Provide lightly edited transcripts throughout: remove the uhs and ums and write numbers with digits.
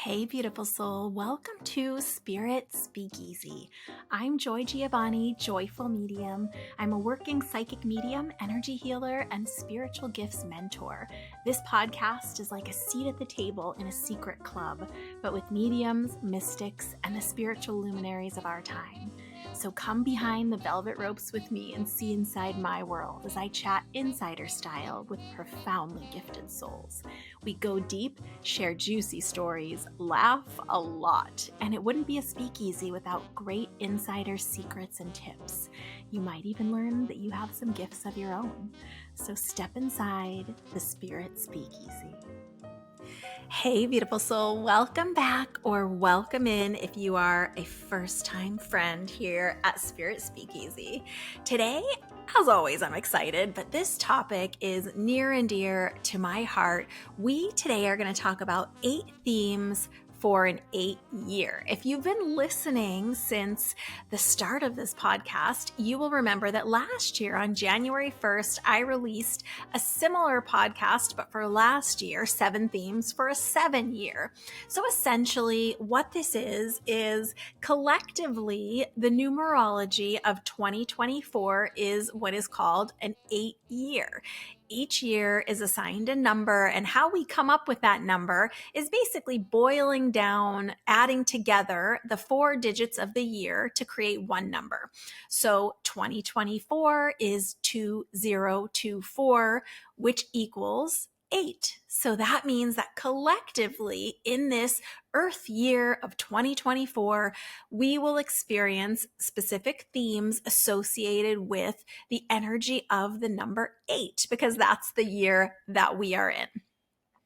Hey, beautiful soul. Welcome to Spirit Speakeasy. I'm Joy Giovanni, Joyful Medium. I'm a working psychic medium, energy healer, and spiritual gifts mentor. This podcast is like a seat at the table in a secret club, but with mediums, mystics, and the spiritual luminaries of our time. So come behind the velvet ropes with me and see inside my world as I chat insider style with profoundly gifted souls. We go deep, share juicy stories, laugh a lot, and it wouldn't be a speakeasy without great insider secrets and tips. You might even learn that you have some gifts of your own. So step inside the Spirit Speakeasy. Hey, beautiful soul, welcome back or welcome in if you are a first-time friend here at Spirit Speakeasy. Today, as always, I'm excited, but this topic is near and dear to my heart. We today are going to talk about 8 themes for an 8-year. If you've been listening since the start of this podcast, you will remember that last year on January 1st, I released a similar podcast, but for last year, 7 themes for a 7-year. So essentially what this is collectively the numerology of 2024 is what is called an 8-year. Each year is assigned a number, and how we come up with that number is basically boiling down, adding together the 4 digits of the year to create one number. So 2024 is 2024, which equals 8. So that means that collectively in this Earth year of 2024, we will experience specific themes associated with the energy of the number 8, because that's the year that we are in.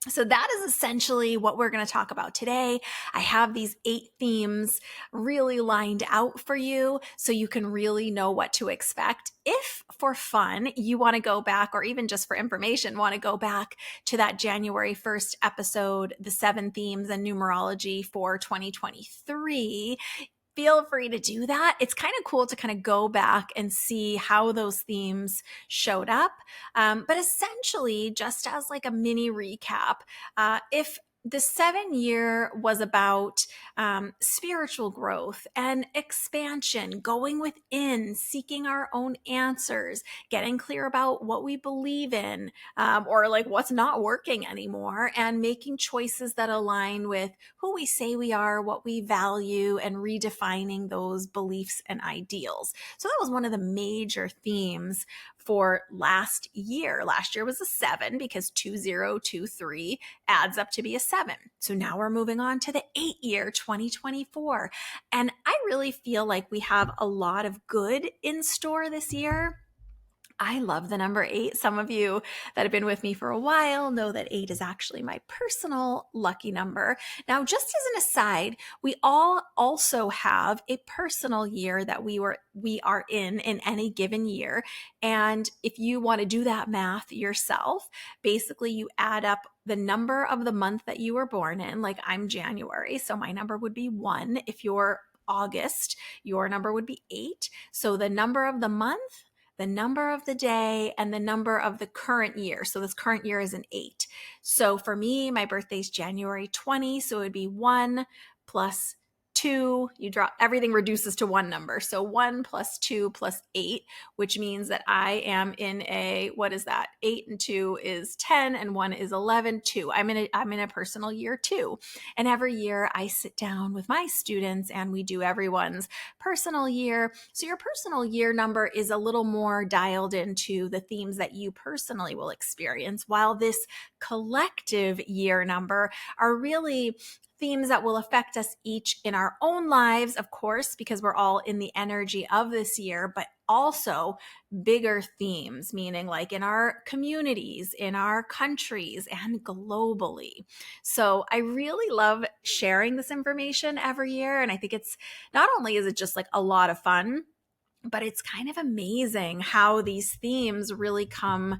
So that is essentially what we're going to talk about today. I have these 8 themes really lined out for you so you can really know what to expect. If for fun, you want to go back, or even just for information, want to go back to that January 1st episode, the 7 themes and numerology for 2023, feel free to do that. It's kind of cool to kind of go back and see how those themes showed up. But essentially, just as like a mini recap, if the 7-year was about spiritual growth and expansion, going within, seeking our own answers, getting clear about what we believe in, or like what's not working anymore, and making choices that align with who we say we are, what we value, and redefining those beliefs and ideals. So that was one of the major themes for last year. Last year was a 7 because 2023 adds up to be a 7. So now we're moving on to the 8-year 2024. And I really feel like we have a lot of good in store this year. I love the number 8. Some of you that have been with me for a while know that 8 is actually my personal lucky number. Now, just as an aside, we all also have a personal year that we are in any given year. And if you want to do that math yourself, basically you add up the number of the month that you were born in. Like I'm January, so my number would be 1. If you're August, your number would be 8. So the number of the month, the number of the day, and the number of the current year. So this current year is an 8. So for me, my birthday is January 20. So it would be 1 plus 2. You drop, everything reduces to one number. So 1 plus 2 plus 8, which means that I am in what is that? 8 and 2 is 10 and 1 is 11, 2. I'm in a personal year 2. And every year I sit down with my students and we do everyone's personal year. So your personal year number is a little more dialed into the themes that you personally will experience, while this collective year number are really themes that will affect us each in our own lives, of course, because we're all in the energy of this year, but also bigger themes, meaning like in our communities, in our countries, and globally. So I really love sharing this information every year. And I think it's not only is it just like a lot of fun, but it's kind of amazing how these themes really come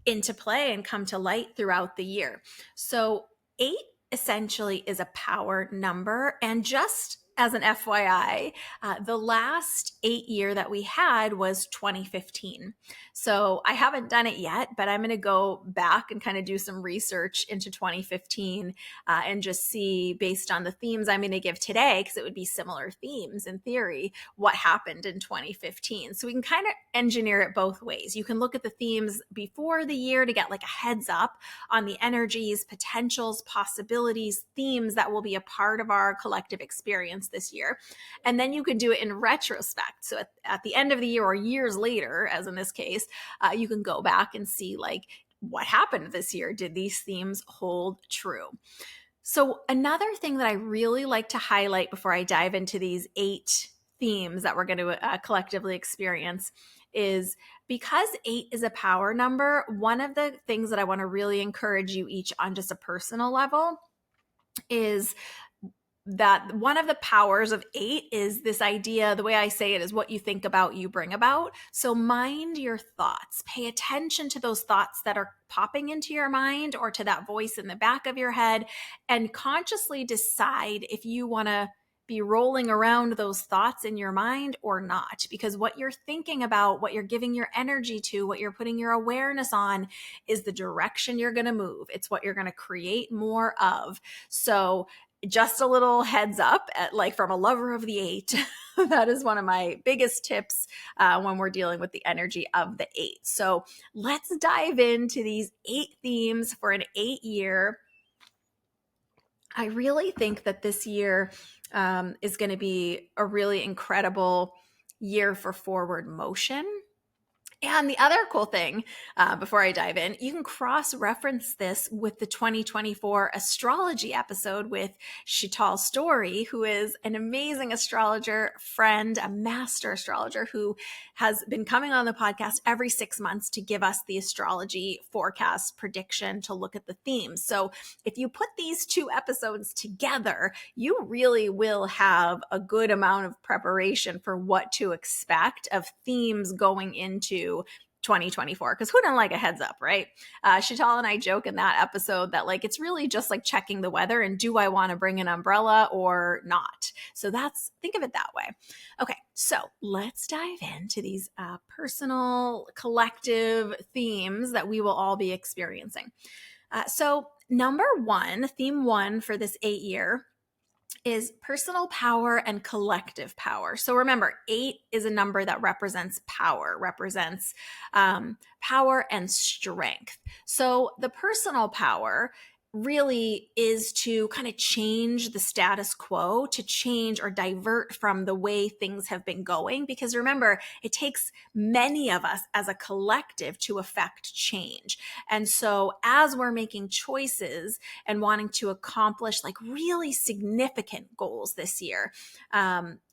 into play and come to light throughout the year. So 8 essentially is a power number. And just as an FYI, the last 8 year that we had was 2015. So I haven't done it yet, but I'm going to go back and kind of do some research into 2015 and just see, based on the themes I'm going to give today, because it would be similar themes in theory, what happened in 2015. So we can kind of engineer it both ways. You can look at the themes before the year to get like a heads up on the energies, potentials, possibilities, themes that will be a part of our collective experience this year. And then you can do it in retrospect. So at the end of the year or years later, as in this case, you can go back and see like what happened this year. Did these themes hold true? So another thing that I really like to highlight before I dive into these 8 themes that we're going to collectively experience is, because 8 is a power number, one of the things that I want to really encourage you each on just a personal level is that one of the powers of 8 is this idea, the way I say it is, what you think about, you bring about. So mind your thoughts. Pay attention to those thoughts that are popping into your mind or to that voice in the back of your head, and consciously decide if you want to be rolling around those thoughts in your mind or not. Because what you're thinking about, what you're giving your energy to, what you're putting your awareness on is the direction you're going to move. It's what you're going to create more of. So just a little heads up, like from a lover of the 8, that is one of my biggest tips when we're dealing with the energy of the 8. So let's dive into these 8 themes for an 8 year. I really think that this year is going to be a really incredible year for forward motion. And the other cool thing, before I dive in, you can cross-reference this with the 2024 astrology episode with Shital Story, who is an amazing astrologer friend, a master astrologer who has been coming on the podcast every 6 months to give us the astrology forecast prediction to look at the themes. So if you put these 2 episodes together, you really will have a good amount of preparation for what to expect of themes going into 2024, because who doesn't like a heads up, right? Shital and I joke in that episode that like it's really just like checking the weather and do I want to bring an umbrella or not? So think of it that way. Okay, so let's dive into these personal collective themes that we will all be experiencing. So number 1, theme 1 for this 8 year is personal power and collective power. So remember, 8 is a number that represents power, power and strength. So the personal power really is to kind of change the status quo, to change or divert from the way things have been going. Because remember, it takes many of us as a collective to affect change. And so as we're making choices and wanting to accomplish like really significant goals this year,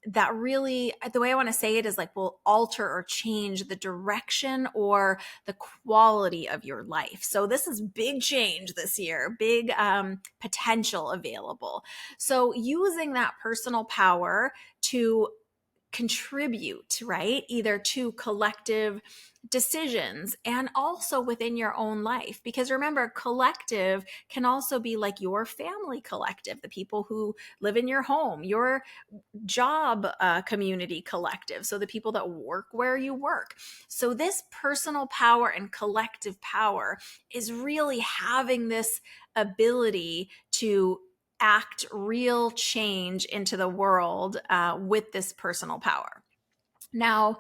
that really, the way I want to say it is like will alter or change the direction or the quality of your life. So this is big change this year, big potential available. So using that personal power to contribute, right? Either to collective decisions and also within your own life. Because remember, collective can also be like your family collective, the people who live in your home, your job community collective, so the people that work where you work. So this personal power and collective power is really having this ability to act real change into the world with this personal power. Now,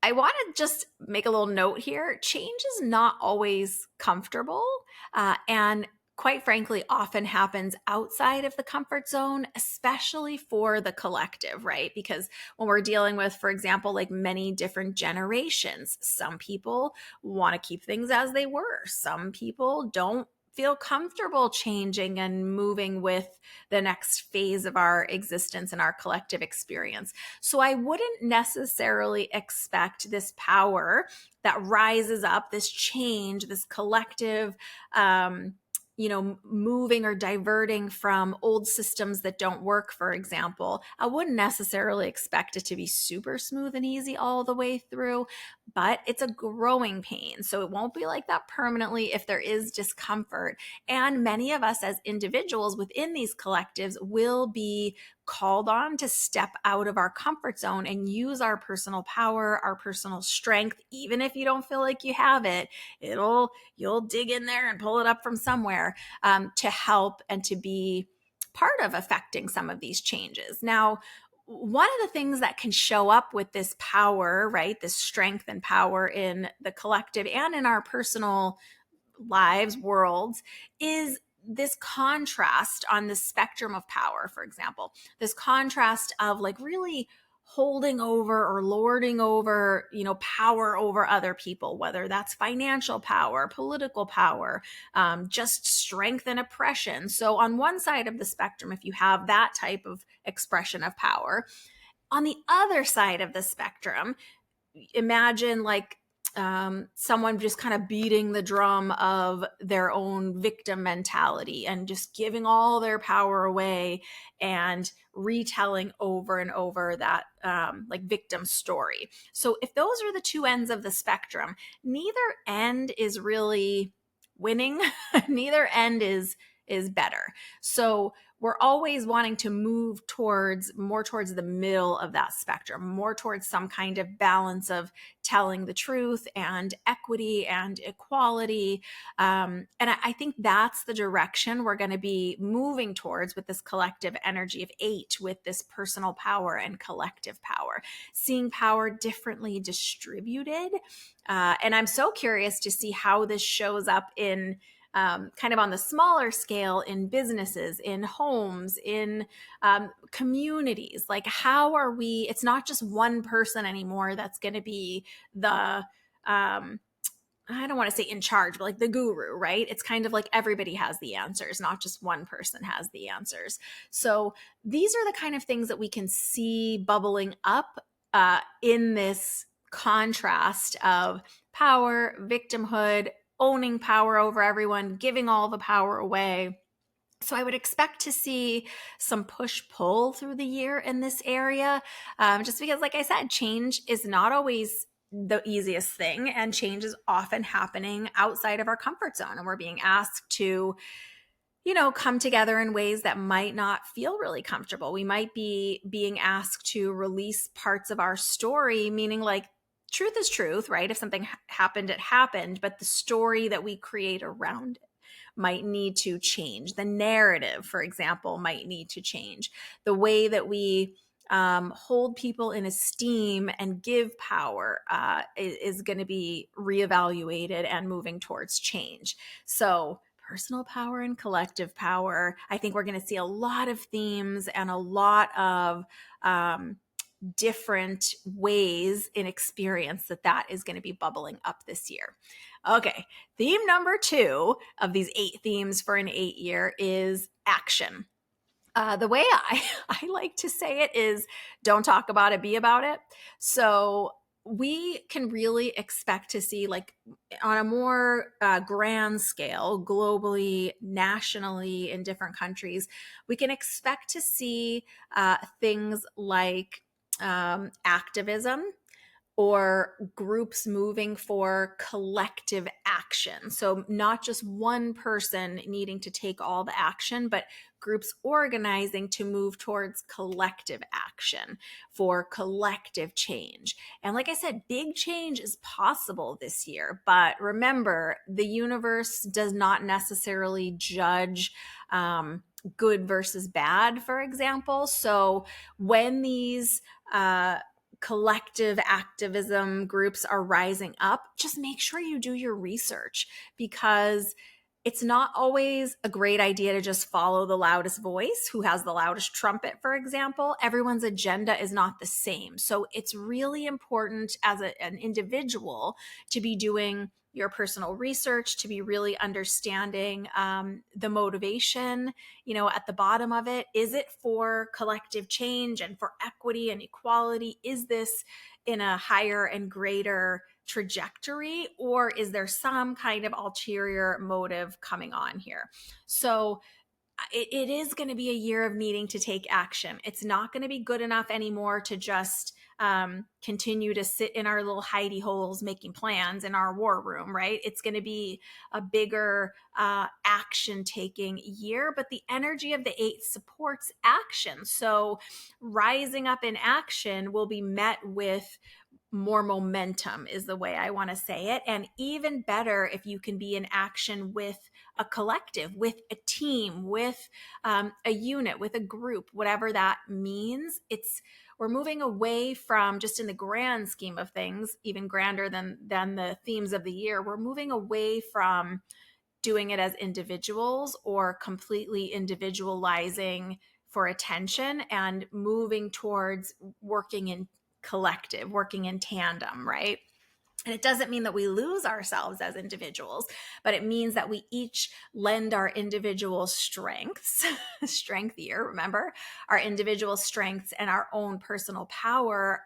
I want to just make a little note here. Change is not always comfortable, and quite frankly, often happens outside of the comfort zone, especially for the collective, right? Because when we're dealing with, for example, like many different generations, some people want to keep things as they were. Some people don't feel comfortable changing and moving with the next phase of our existence and our collective experience. So I wouldn't necessarily expect this power that rises up, this change, this collective, moving or diverting from old systems that don't work, for example. I wouldn't necessarily expect it to be super smooth and easy all the way through, but it's a growing pain. So it won't be like that permanently if there is discomfort. And many of us as individuals within these collectives will be called on to step out of our comfort zone and use our personal power, our personal strength. Even if you don't feel like you have it, you'll dig in there and pull it up from somewhere, to help and to be part of affecting some of these changes. Now, one of the things that can show up with this power, right, this strength and power in the collective and in our personal lives, worlds, is this contrast on the spectrum of power, for example, this contrast of like really holding over or lording over, power over other people, whether that's financial power, political power, just strength and oppression. So on one side of the spectrum, if you have that type of expression of power, on the other side of the spectrum, imagine like someone just kind of beating the drum of their own victim mentality and just giving all their power away and retelling over and over that like victim story. So if those are the two ends of the spectrum, neither end is really winning. Neither end is better. So we're always wanting to move more towards the middle of that spectrum, more towards some kind of balance of telling the truth and equity and equality. And I think that's the direction we're going to be moving towards with this collective energy of 8, with this personal power and collective power, seeing power differently distributed. And I'm so curious to see how this shows up in kind of on the smaller scale, in businesses, in homes, in communities. Like, how are we? It's not just one person anymore that's going to be the, I don't want to say in charge, but like the guru, right? It's kind of like everybody has the answers, not just one person has the answers. So these are the kind of things that we can see bubbling up in this contrast of power, victimhood, owning power over everyone, giving all the power away. So I would expect to see some push-pull through the year in this area, just because, like I said, change is not always the easiest thing, and change is often happening outside of our comfort zone, and we're being asked to come together in ways that might not feel really comfortable. We might be being asked to release parts of our story, meaning like truth is truth, right? If something happened, it happened, but the story that we create around it might need to change. The narrative, for example, might need to change. The way that we hold people in esteem and give power is going to be reevaluated and moving towards change. So personal power and collective power, I think we're going to see a lot of themes and a lot of different ways in experience that is going to be bubbling up this year. Okay, theme number 2 of these 8 themes for an 8 year is action. The way I like to say it is, don't talk about it, be about it. So we can really expect to see, like on a more grand scale, globally, nationally, in different countries, we can expect to see things like activism, or groups moving for collective action. So not just one person needing to take all the action, but groups organizing to move towards collective action for collective change. And like I said, big change is possible this year. But remember, the universe does not necessarily judge good versus bad, for example. So when these collective activism groups are rising up, just make sure you do your research, because it's not always a great idea to just follow the loudest voice who has the loudest trumpet, for example. Everyone's agenda is not the same. So it's really important as an individual to be doing your personal research, to be really understanding the motivation, at the bottom of it. Is it for collective change and for equity and equality? Is this in a higher and greater trajectory, or is there some kind of ulterior motive coming on here? So it is going to be a year of needing to take action. It's not going to be good enough anymore to just continue to sit in our little hidey holes making plans in our war room, right? It's going to be a bigger action taking year, but the energy of the eight supports action. So rising up in action will be met with more momentum, is the way I want to say it. And even better if you can be in action with a collective, with a team, with a unit, with a group, whatever that means. We're moving away from, just in the grand scheme of things, even grander than the themes of the year, we're moving away from doing it as individuals or completely individualizing for attention, and moving towards working in collective, working in tandem, right? And it doesn't mean that we lose ourselves as individuals, but it means that we each lend our individual strengths, strength year, remember, our individual strengths and our own personal power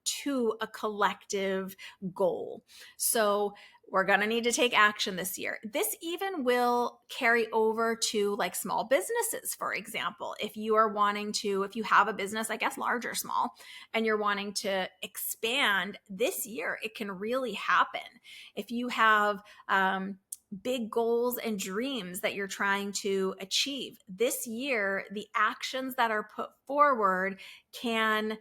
to a collective goal. So we're going to need to take action this year. This even will carry over to like small businesses, for example. If you have a business, I guess large or small, and you're wanting to expand this year, it can really happen. If you have big goals and dreams that you're trying to achieve this year, the actions that are put forward can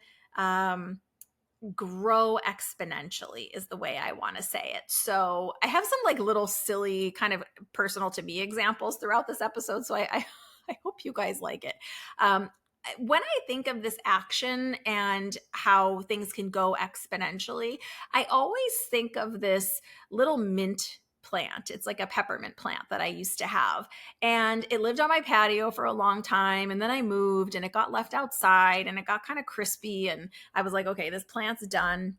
grow exponentially, is the way I want to say it. So I have some like little silly kind of personal to me examples throughout this episode. So I hope you guys like it. When I think of this action and how things can go exponentially, I always think of this little mint plant. It's like a peppermint plant that I used to have. And it lived on my patio for a long time. And then I moved and it got left outside and it got kind of crispy. And I was like, okay, this plant's done.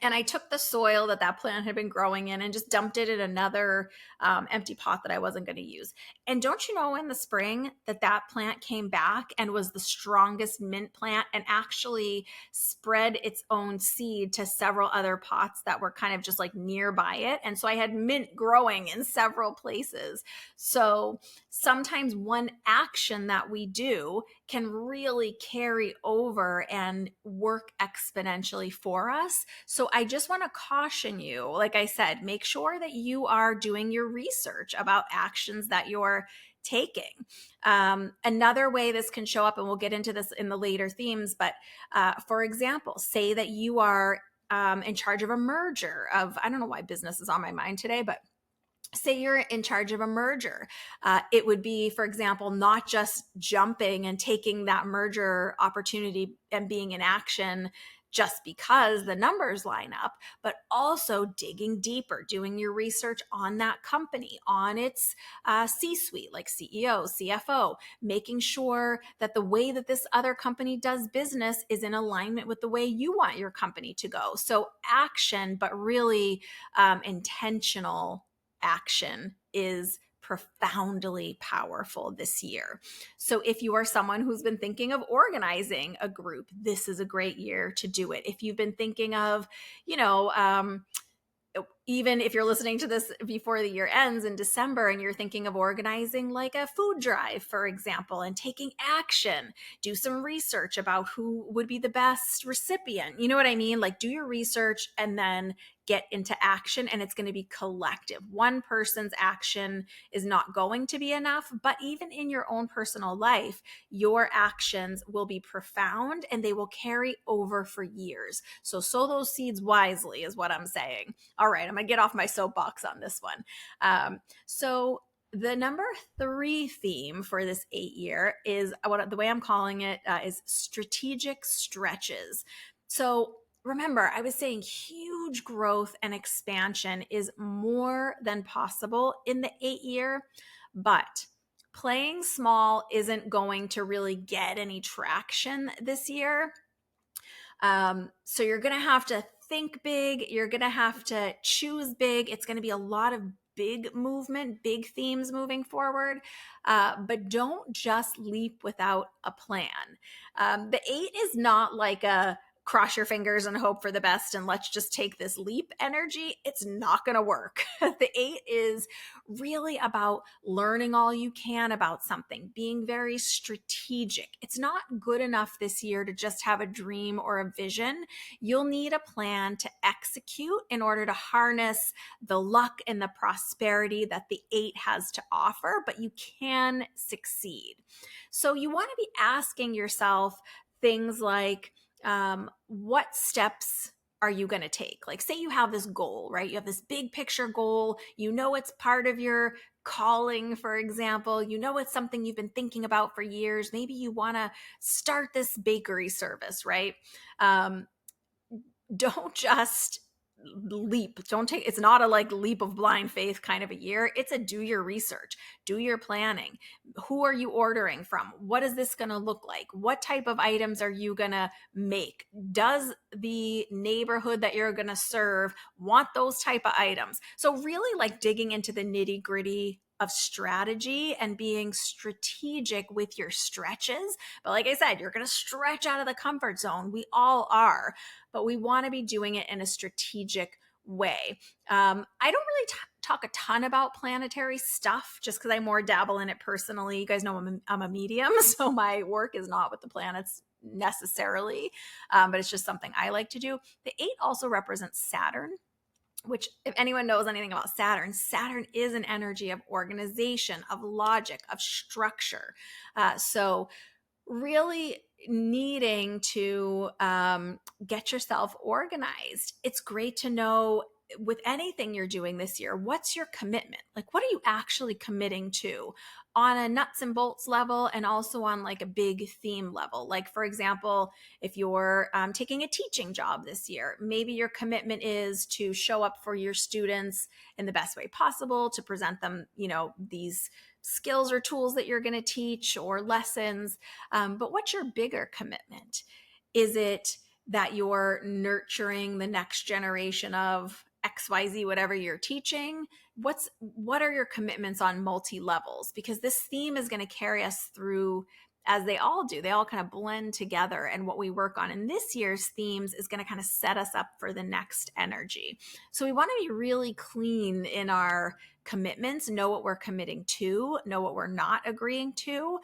And I took the soil that plant had been growing in and just dumped it in another empty pot that I wasn't going to use. And don't you know, in the spring that plant came back and was the strongest mint plant and actually spread its own seed to several other pots that were kind of just like nearby it. And so I had mint growing in several places. So sometimes one action that we do can really carry over and work exponentially for us. So I just want to caution you, like I said, make sure that you are doing your research about actions that you're taking. Another way this can show up, and we'll get into this in the later themes, but for example, say that you are in charge of a merger of, I don't know why business is on my mind today, but say you're in charge of a merger. It would be, for example, not just jumping and taking that merger opportunity and being in action just because the numbers line up, but also digging deeper, doing your research on that company, on its C-suite, like CEO, CFO, making sure that the way that this other company does business is in alignment with the way you want your company to go. So action, but really intentional action is profoundly powerful this year. So if you are someone who's been thinking of organizing a group, this is a great year to do it. If you've been thinking of, even if you're listening to this before the year ends in December and you're thinking of organizing like a food drive, for example, and taking action, do some research about who would be the best recipient. You know what I mean? Like, do your research and then get into action, and it's going to be collective. One person's action is not going to be enough, but even in your own personal life, your actions will be profound and they will carry over for years. So sow those seeds wisely is what I'm saying. All right, I'm going to get off my soapbox on this one. So the number 3 theme for this 8-year is the way I'm calling it is strategic stretches. So remember, I was saying huge growth and expansion is more than possible in the 8-year, but playing small isn't going to really get any traction this year. So you're going to have to think big. You're going to have to choose big. It's going to be a lot of big movement, big themes moving forward. But don't just leap without a plan. The 8 is not like a cross your fingers and hope for the best and let's just take this leap energy, it's not going to work. The 8 is really about learning all you can about something, being very strategic. It's not good enough this year to just have a dream or a vision. You'll need a plan to execute in order to harness the luck and the prosperity that the 8 has to offer, but you can succeed. So you want to be asking yourself things like, what steps are you going to take? Like, say you have this goal, right? You have this big picture goal. You know, it's part of your calling, for example. You know, it's something you've been thinking about for years. Maybe you want to start this bakery service, right? Don't just leap. Don't take, it's not a like leap of blind faith kind of a year. It's a do your research, do your planning. Who are you ordering from? What is this going to look like? What type of items are you going to make? Does the neighborhood that you're going to serve want those type of items? So really like digging into the nitty gritty of strategy and being strategic with your stretches. But like I said, you're going to stretch out of the comfort zone. We all are, but we want to be doing it in a strategic way. I don't really talk a ton about planetary stuff just because I more dabble in it personally. You guys know I'm a medium, so my work is not with the planets necessarily, but it's just something I like to do. The 8 also represents Saturn, which if anyone knows anything about Saturn, Saturn is an energy of organization, of logic, of structure. So really needing to get yourself organized. It's great to know with anything you're doing this year, what's your commitment? Like, what are you actually committing to on a nuts and bolts level and also on like a big theme level? Like, for example, if you're taking a teaching job this year, maybe your commitment is to show up for your students in the best way possible, to present them, you know, these skills or tools that you're going to teach or lessons. But what's your bigger commitment? Is it that you're nurturing the next generation of XYZ, whatever you're teaching? What are your commitments on multi levels? Because this theme is going to carry us through, as they all do. They all kind of blend together. And what we work on in this year's themes is going to kind of set us up for the next energy. So we want to be really clean in our commitments, know what we're committing to, know what we're not agreeing to.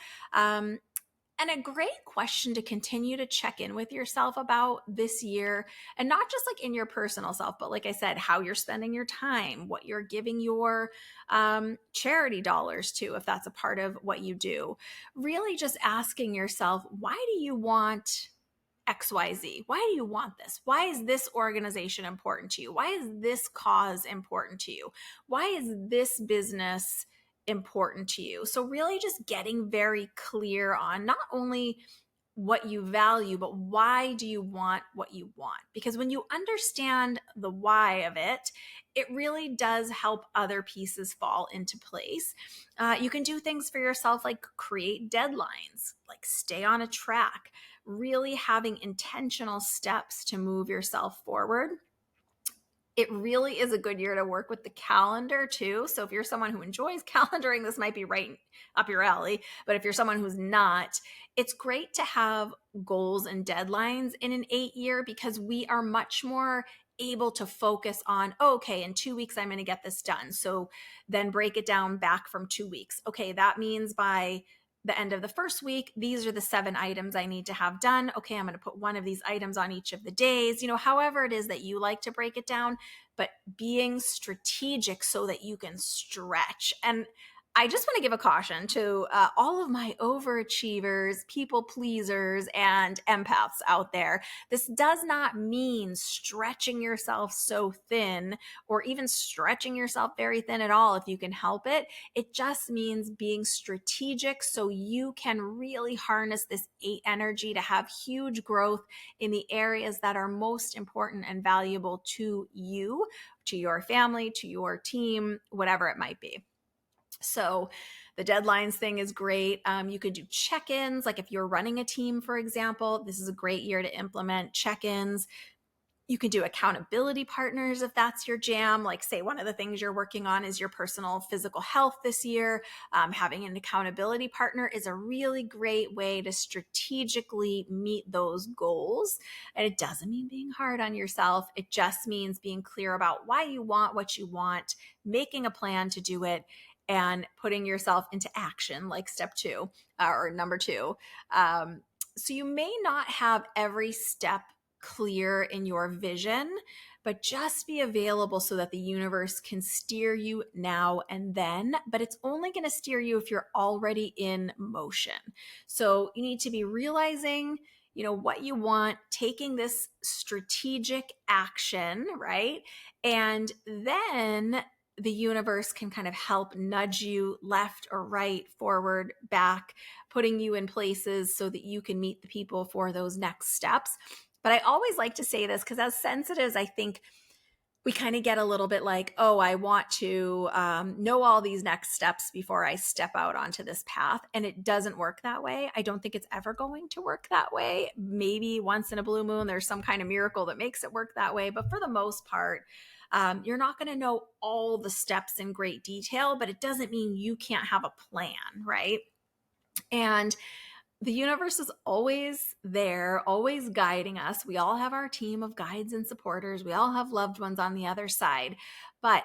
And a great question to continue to check in with yourself about this year, and not just like in your personal self, but like I said, how you're spending your time, what you're giving your charity dollars to, if that's a part of what you do. Really just asking yourself, why do you want XYZ? Why do you want this? Why is this organization important to you? Why is this cause important to you? Why is this business important to you? So really just getting very clear on not only what you value, but why do you want what you want? Because when you understand the why of it, it really does help other pieces fall into place. You can do things for yourself like create deadlines, like stay on a track, really having intentional steps to move yourself forward. It really is a good year to work with the calendar too. So if you're someone who enjoys calendaring, this might be right up your alley. But if you're someone who's not, it's great to have goals and deadlines in an 8-year because we are much more able to focus on, okay, in 2 weeks, I'm going to get this done. So then break it down back from 2 weeks. Okay, that means by the end of the first week, these are the 7 items I need to have done. Okay, I'm going to put one of these items on each of the days, you know, however it is that you like to break it down, but being strategic so that you can stretch. And I just want to give a caution to all of my overachievers, people pleasers, and empaths out there. This does not mean stretching yourself so thin or even stretching yourself very thin at all if you can help it. It just means being strategic so you can really harness this 8 energy to have huge growth in the areas that are most important and valuable to you, to your family, to your team, whatever it might be. So the deadlines thing is great. You could do check-ins. Like if you're running a team, for example, this is a great year to implement check-ins. You can do accountability partners if that's your jam. Like, say, one of the things you're working on is your personal physical health this year. Having an accountability partner is a really great way to strategically meet those goals. And it doesn't mean being hard on yourself. It just means being clear about why you want what you want, making a plan to do it, and putting yourself into action, like step two or number two. So you may not have every step clear in your vision, but just be available so that the universe can steer you now and then. But it's only going to steer you if you're already in motion. So you need to be realizing, what you want, taking this strategic action, right? And then the universe can kind of help nudge you left or right, forward, back, putting you in places so that you can meet the people for those next steps. But I always like to say this because as sensitives, I think we kind of get a little bit like, oh, I want to know all these next steps before I step out onto this path. And it doesn't work that way. I don't think it's ever going to work that way. Maybe once in a blue moon, there's some kind of miracle that makes it work that way. But for the most part, you're not going to know all the steps in great detail, but it doesn't mean you can't have a plan, right? And the universe is always there, always guiding us. We all have our team of guides and supporters. We all have loved ones on the other side, but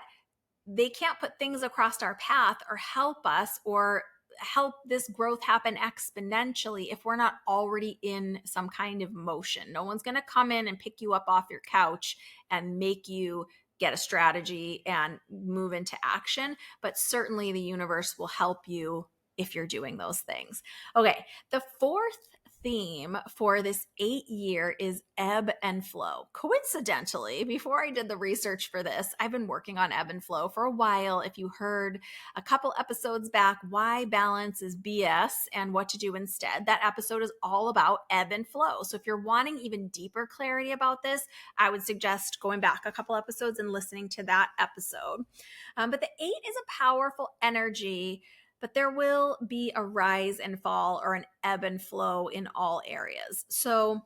they can't put things across our path or help us or help this growth happen exponentially if we're not already in some kind of motion. No one's going to come in and pick you up off your couch and make you get a strategy and move into action, but certainly the universe will help you if you're doing those things. Okay, the fourth theme for this 8-year is ebb and flow. Coincidentally, before I did the research for this, I've been working on ebb and flow for a while. If you heard a couple episodes back, why balance is BS and what to do instead, that episode is all about ebb and flow. So if you're wanting even deeper clarity about this, I would suggest going back a couple episodes and listening to that episode. But the 8 is a powerful energy, but there will be a rise and fall or an ebb and flow in all areas. So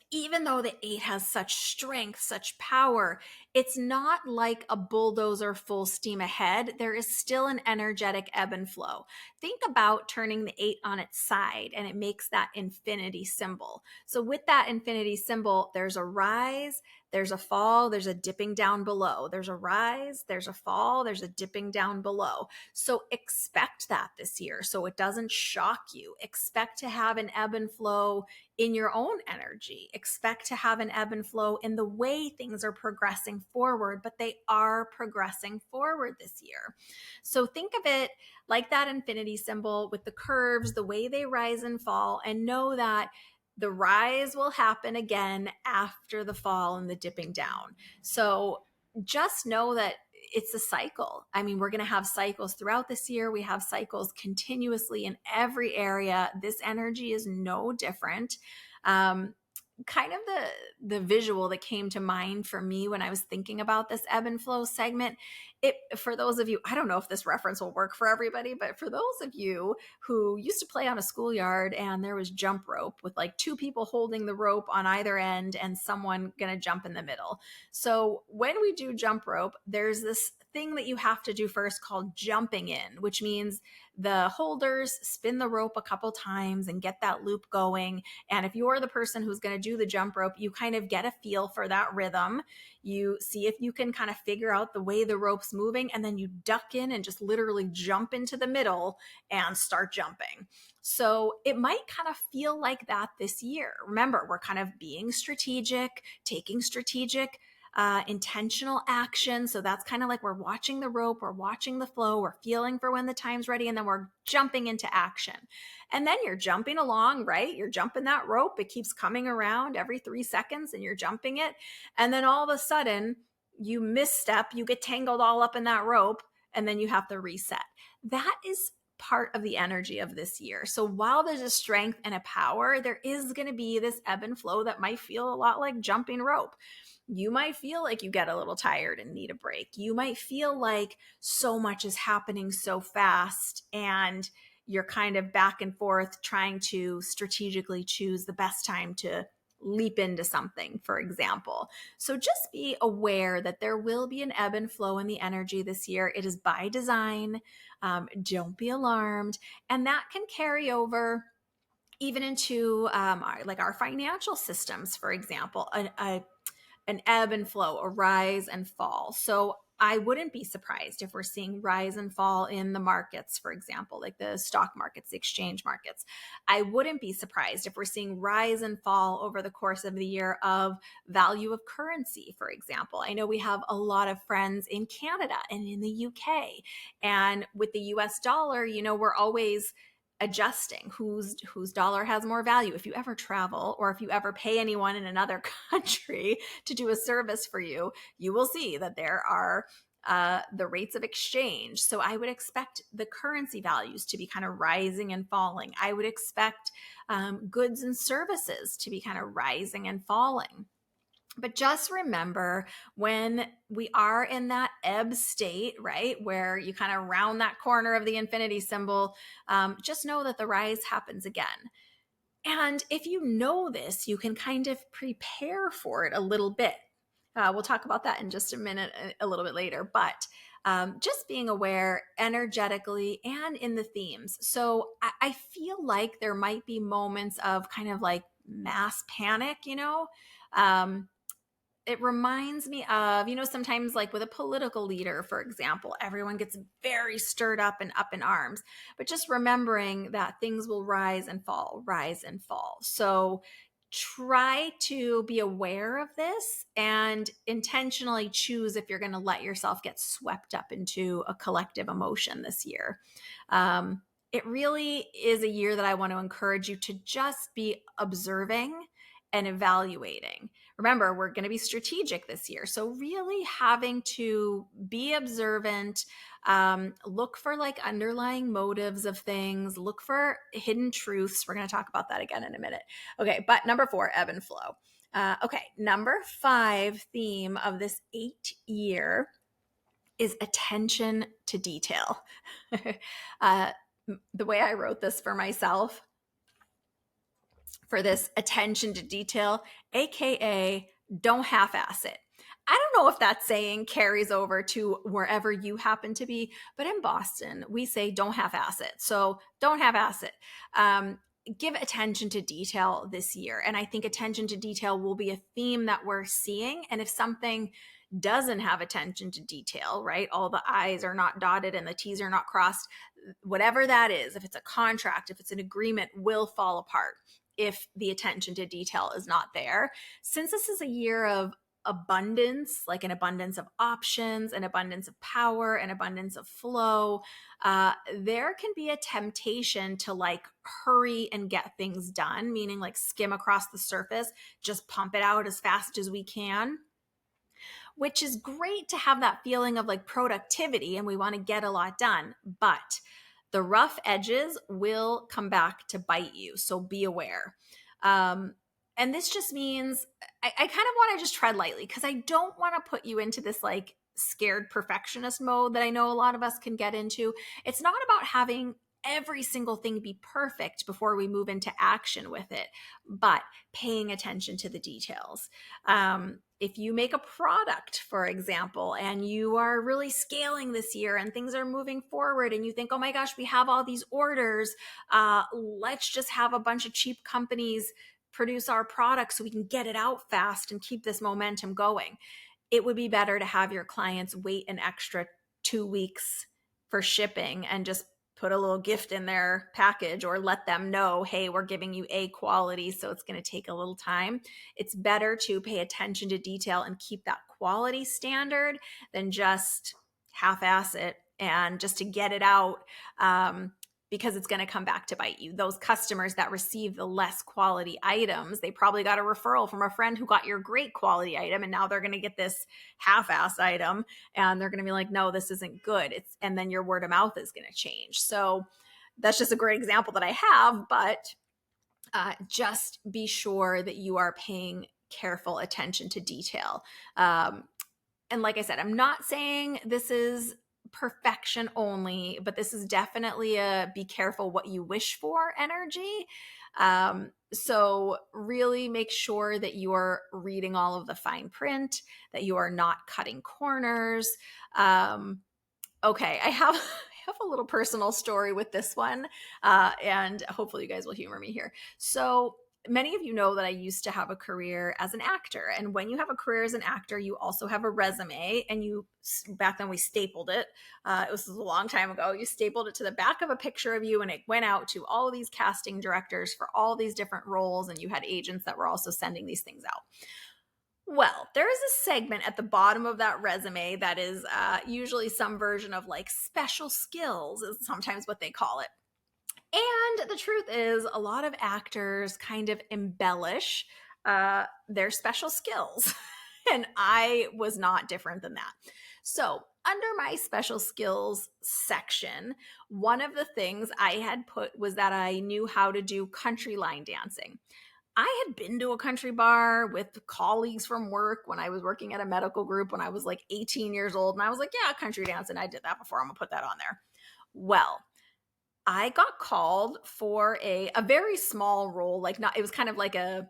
even though the 8 has such strength, such power, it's not like a bulldozer full steam ahead. There is still an energetic ebb and flow. Think about turning the 8 on its side and it makes that infinity symbol. So with that infinity symbol, there's a rise, there's a fall, there's a dipping down below. There's a rise, there's a fall, there's a dipping down below. So expect that this year so it doesn't shock you. Expect to have an ebb and flow in your own energy. Expect to have an ebb and flow in the way things are progressing forward, but they are progressing forward this year. So think of it like that infinity symbol with the curves, the way they rise and fall, and know that the rise will happen again after the fall and the dipping down. So just know that it's a cycle. I mean, we're going to have cycles throughout this year. We have cycles continuously in every area. This energy is no different. Kind of the visual that came to mind for me when I was thinking about this ebb and flow segment, for those of you, I don't know if this reference will work for everybody, but for those of you who used to play on a schoolyard and there was jump rope with like 2 people holding the rope on either end and someone going to jump in the middle. So when we do jump rope, there's this thing that you have to do first called jumping in, which means the holders spin the rope a couple times and get that loop going. And if you're the person who's going to do the jump rope, you kind of get a feel for that rhythm. You see if you can kind of figure out the way the rope's moving, and then you duck in and just literally jump into the middle and start jumping. So it might kind of feel like that this year. Remember, we're kind of being strategic, taking strategic intentional action. So that's kind of like we're watching the rope, we're watching the flow, we're feeling for when the time's ready, and then we're jumping into action. And then you're jumping along, right? You're jumping that rope. It keeps coming around every 3 seconds and you're jumping it. And then all of a sudden you misstep, you get tangled all up in that rope, and then you have to reset. That is part of the energy of this year. So while there's a strength and a power, there is going to be this ebb and flow that might feel a lot like jumping rope. You might feel like you get a little tired and need a break. You might feel like so much is happening so fast and you're kind of back and forth trying to strategically choose the best time to leap into something, for example. So just be aware that there will be an ebb and flow in the energy this year. It is by design. Don't be alarmed. And that can carry over even into our financial systems, for example, an ebb and flow, a rise and fall. So I wouldn't be surprised if we're seeing rise and fall in the markets, for example, like the stock markets, the exchange markets. I wouldn't be surprised if we're seeing rise and fall over the course of the year of value of currency, for example. I know we have a lot of friends in Canada and in the UK. And with the US dollar, we're always adjusting whose dollar has more value. If you ever travel or if you ever pay anyone in another country to do a service for you, you will see that there are the rates of exchange. So I would expect the currency values to be kind of rising and falling. I would expect goods and services to be kind of rising and falling. But just remember, when we are in that ebb state, right, where you kind of round that corner of the infinity symbol, just know that the rise happens again. And if you know this, you can kind of prepare for it a little bit. We'll talk about that in just a minute, a little bit later. But just being aware energetically and in the themes. So I feel like there might be moments of kind of like mass panic, it reminds me of, sometimes like with a political leader, for example, everyone gets very stirred up and up in arms, but just remembering that things will rise and fall, rise and fall. So try to be aware of this and intentionally choose if you're going to let yourself get swept up into a collective emotion this year. It really is a year that I want to encourage you to just be observing and evaluating. Remember, we're going to be strategic this year. So really having to be observant, look for like underlying motives of things, look for hidden truths. We're going to talk about that again in a minute. Okay, but number 4, ebb and flow. Okay, number 5 theme of this 8 year is attention to detail. The way I wrote this for myself, for this attention to detail, AKA don't half-ass it. I don't know if that saying carries over to wherever you happen to be, but in Boston, we say don't half-ass it. So don't half-ass it. Give attention to detail this year. And I think attention to detail will be a theme that we're seeing. And if something doesn't have attention to detail, right? All the I's are not dotted and the T's are not crossed, whatever that is, if it's a contract, if it's an agreement, will fall apart if the attention to detail is not there. Since this is a year of abundance, like an abundance of options, an abundance of power, an abundance of flow, there can be a temptation to like hurry and get things done, meaning like skim across the surface, just pump it out as fast as we can, which is great to have that feeling of like productivity and we want to get a lot done. But the rough edges will come back to bite you. So be aware. And this just means I kind of want to just tread lightly because I don't want to put you into this like scared perfectionist mode that I know a lot of us can get into. It's not about having every single thing be perfect before we move into action with it, but paying attention to the details. If you make a product, for example, and you are really scaling this year and things are moving forward and you think, oh my gosh, we have all these orders, let's just have a bunch of cheap companies produce our product so we can get it out fast and keep this momentum going. It would be better to have your clients wait an extra 2 weeks for shipping and just put a little gift in their package or let them know, hey, we're giving you A quality, so it's going to take a little time. It's better to pay attention to detail and keep that quality standard than just half-ass it and just to get it out because it's going to come back to bite you. Those customers that receive the less quality items, they probably got a referral from a friend who got your great quality item, and now they're going to get this half-ass item, and they're going to be like, no, this isn't good. And then your word of mouth is going to change. So that's just a great example that I have, but just be sure that you are paying careful attention to detail. And like I said, I'm not saying this is perfection only, but this is definitely a be careful what you wish for energy. So really make sure that you're reading all of the fine print, that you are not cutting corners. Okay, I have I have a little personal story with this one, and hopefully you guys will humor me here. So many of you know that I used to have a career as an actor, and when you have a career as an actor, you also have a resume, and you back then we stapled it. It was a long time ago. You stapled it to the back of a picture of you, and it went out to all of these casting directors for all these different roles, and you had agents that were also sending these things out. Well, there is a segment at the bottom of that resume that is usually some version of like special skills, is sometimes what they call it. And the truth is, a lot of actors kind of embellish their special skills. And I was not different than that. So, under my special skills section, one of the things I had put was that I knew how to do country line dancing. I had been to a country bar with colleagues from work when I was working at a medical group when I was like 18 years old. And I was like, yeah, country dancing. I did that before. I'm going to put that on there. Well, I got called for a very small role. Like, not, it was kind of like a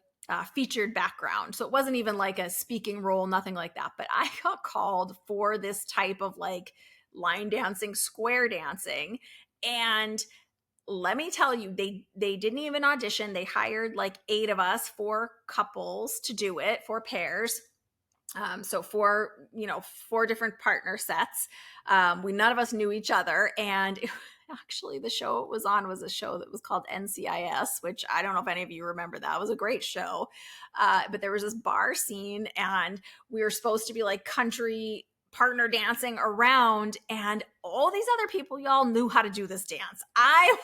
featured background. So it wasn't even like a speaking role, nothing like that. But I got called for this type of like line dancing, square dancing. And let me tell you, they didn't even audition. They hired like 8 of us, 4 couples to do it, 4 pairs. So 4 different partner sets. We none of us knew each other, and actually the show it was on was a show that was called NCIS, which I don't know if any of you remember. That was a great show. But there was this bar scene, and we were supposed to be like country partner dancing around, and all these other people, y'all, knew how to do this dance. I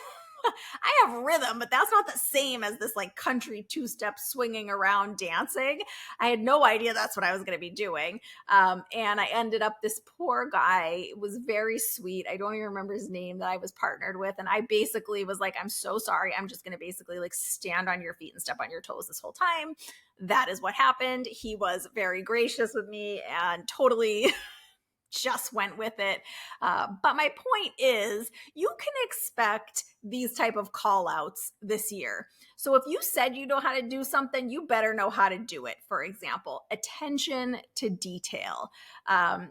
have rhythm, but that's not the same as this like country 2-step swinging around dancing. I had no idea that's what I was going to be doing. And I ended up, this poor guy was very sweet. I don't even remember his name that I was partnered with. And I basically was like, I'm so sorry. I'm just going to basically like stand on your feet and step on your toes this whole time. That is what happened. He was very gracious with me and totally just went with it. But my point is, you can expect these type of call outs this year. So if you said you know how to do something, you better know how to do it. For example, attention to detail.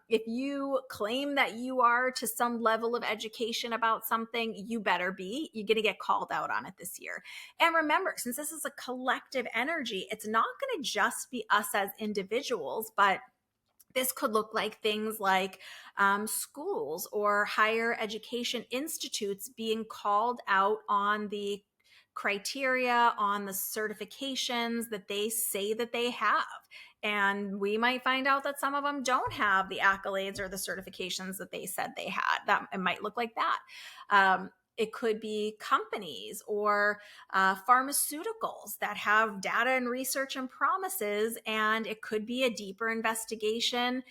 If you claim that you are to some level of education about something, you better be. You're going to get called out on it this year. And remember, since this is a collective energy, it's not going to just be us as individuals, but this could look like things like schools or higher education institutes being called out on the criteria, on the certifications that they say that they have. And we might find out that some of them don't have the accolades or the certifications that they said they had. That it might look like that. It could be companies or pharmaceuticals that have data and research and promises, and it could be a deeper investigation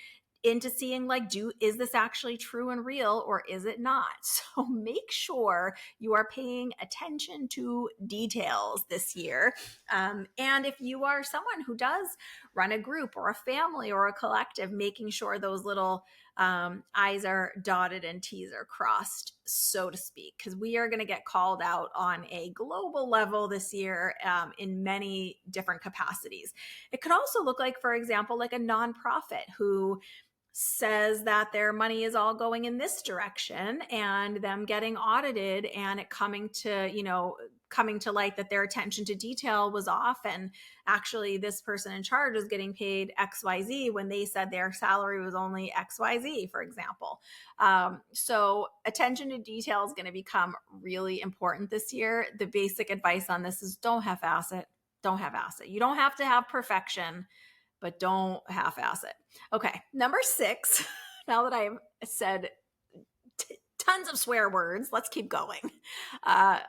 into seeing like, is this actually true and real, or is it not? So make sure you are paying attention to details this year. And if you are someone who does run a group or a family or a collective, making sure those little I's are dotted and T's are crossed, so to speak, because we are going to get called out on a global level this year in many different capacities. It could also look like, for example, like a nonprofit who says that their money is all going in this direction, and them getting audited and it coming to light that their attention to detail was off, and actually this person in charge is getting paid XYZ when they said their salary was only XYZ, for example. So attention to detail is going to become really important this year. The basic advice on this is don't half-ass it. Don't half-ass it. You don't have to have perfection, but don't half-ass it. Okay, number 6, now that I've said tons of swear words, let's keep going.